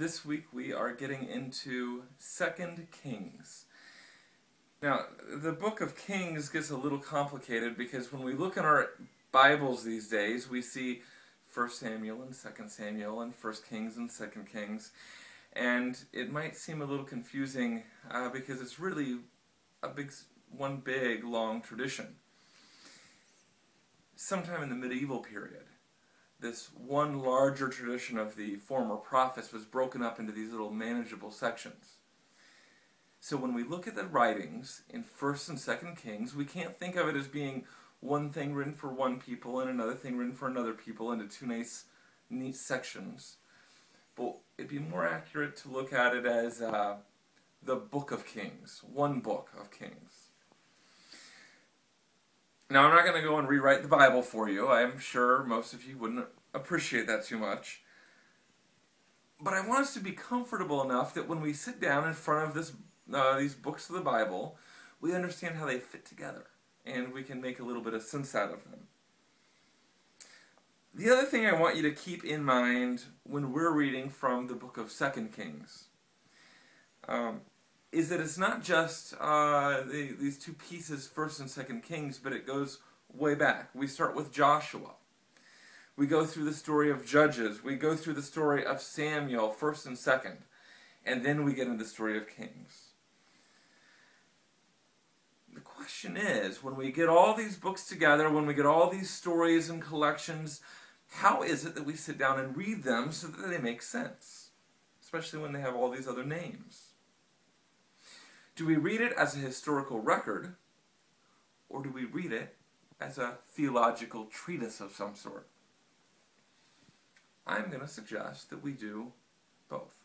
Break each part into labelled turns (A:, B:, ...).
A: This week we are getting into 2 Kings. Now, the book of Kings gets a little complicated because when we look in our Bibles these days, we see 1 Samuel and 2 Samuel and 1 Kings and 2 Kings. And it might seem a little confusing because it's really one big, long tradition. Sometime in the medieval period, this one larger tradition of the former prophets was broken up into these little manageable sections. So when we look at the writings in 1st and 2nd Kings, we can't think of it as being one thing written for one people and another thing written for another people into two nice, neat sections. But it'd be more accurate to look at it as the Book of Kings, one book of Kings. Now, I'm not going to go and rewrite the Bible for you. I'm sure most of you wouldn't appreciate that too much. But I want us to be comfortable enough that when we sit down in front of these books of the Bible, we understand how they fit together, and we can make a little bit of sense out of them. The other thing I want you to keep in mind when we're reading from the book of 2 Kings is that it's not just these two pieces, 1st and 2nd Kings, but it goes way back. We start with Joshua. We go through the story of Judges. We go through the story of Samuel, 1st and 2nd. And then we get into the story of Kings. The question is, when we get all these books together, when we get all these stories and collections, how is it that we sit down and read them so that they make sense? Especially when they have all these other names. Do we read it as a historical record, or do we read it as a theological treatise of some sort? I'm going to suggest that we do both.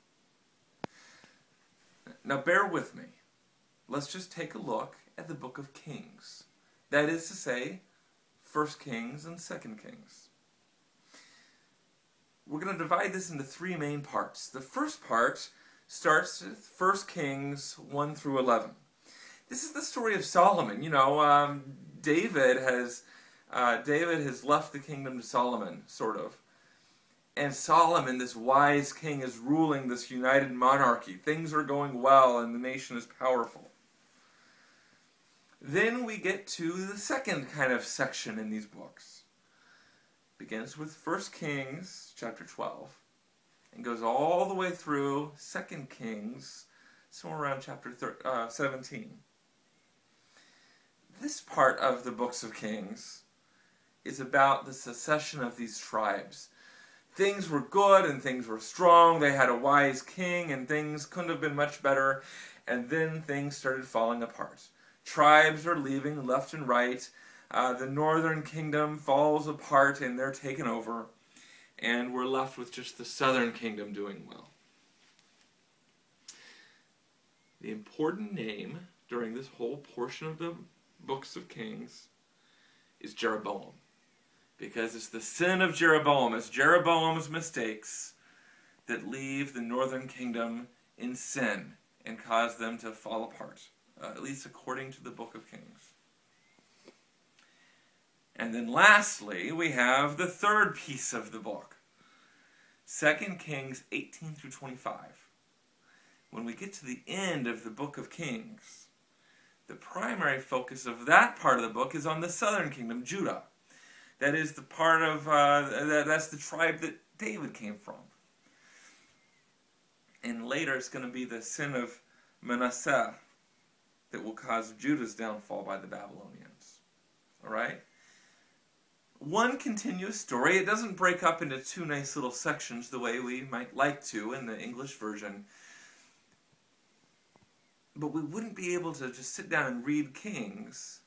A: Now bear with me. Let's just take a look at the book of Kings. That is to say, 1 Kings and 2 Kings. We're going to divide this into three main parts. The first part starts with 1 Kings 1 through 11. This is the story of Solomon. You know, David has left the kingdom to Solomon, sort of. And Solomon, this wise king, is ruling this united monarchy. Things are going well and the nation is powerful. Then we get to the second kind of section in these books. It begins with 1 Kings chapter 12 and goes all the way through 2 Kings, somewhere around chapter 17. This part of the books of Kings is about the succession of these tribes. Things were good and things were strong. They had a wise king and things couldn't have been much better. And then things started falling apart. Tribes are leaving left and right. The northern kingdom falls apart and they're taken over. And we're left with just the southern kingdom doing well. The important name during this whole portion of the books of Kings is Jeroboam. Because it's the sin of Jeroboam, it's Jeroboam's mistakes that leave the northern kingdom in sin and cause them to fall apart, at least according to the book of Kings. And then lastly, we have the third piece of the book, 2 Kings 18 through 25. When we get to the end of the book of Kings, the primary focus of that part of the book is on the southern kingdom, Judah. That is the part of, that's the tribe that David came from. And later it's going to be the sin of Manasseh that will cause Judah's downfall by the Babylonians. Alright? One continuous story. It doesn't break up into two nice little sections the way we might like to in the English version. But we wouldn't be able to just sit down and read Kings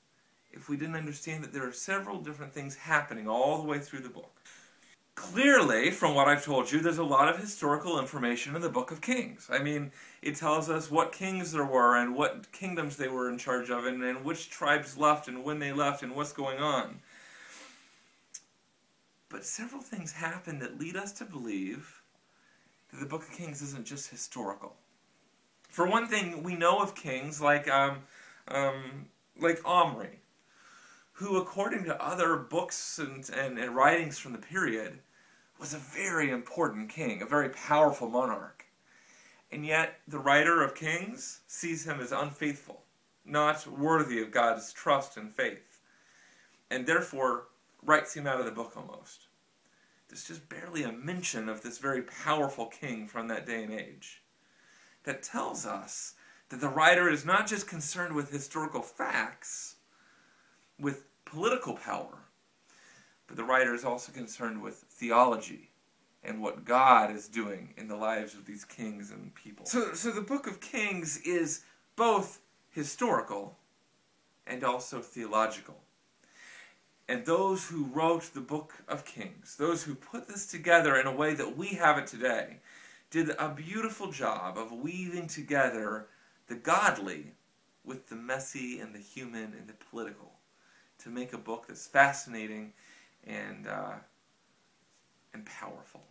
A: if we didn't understand that there are several different things happening all the way through the book. Clearly, from what I've told you, there's a lot of historical information in the book of Kings. I mean, it tells us what kings there were and what kingdoms they were in charge of and which tribes left and when they left and what's going on. But several things happen that lead us to believe that the book of Kings isn't just historical. For one thing, we know of kings like Omri, who, according to other books and writings from the period, was a very important king, a very powerful monarch. And yet the writer of Kings sees him as unfaithful, not worthy of God's trust and faith, and therefore writes him out of the book almost. There's just barely a mention of this very powerful king from that day and age. That tells us that the writer is not just concerned with historical facts, with political power, but the writer is also concerned with theology and what God is doing in the lives of these kings and people. So the book of Kings is both historical and also theological. And those who wrote the book of Kings, those who put this together in a way that we have it today, did a beautiful job of weaving together the godly with the messy and the human and the political to make a book that's fascinating and powerful.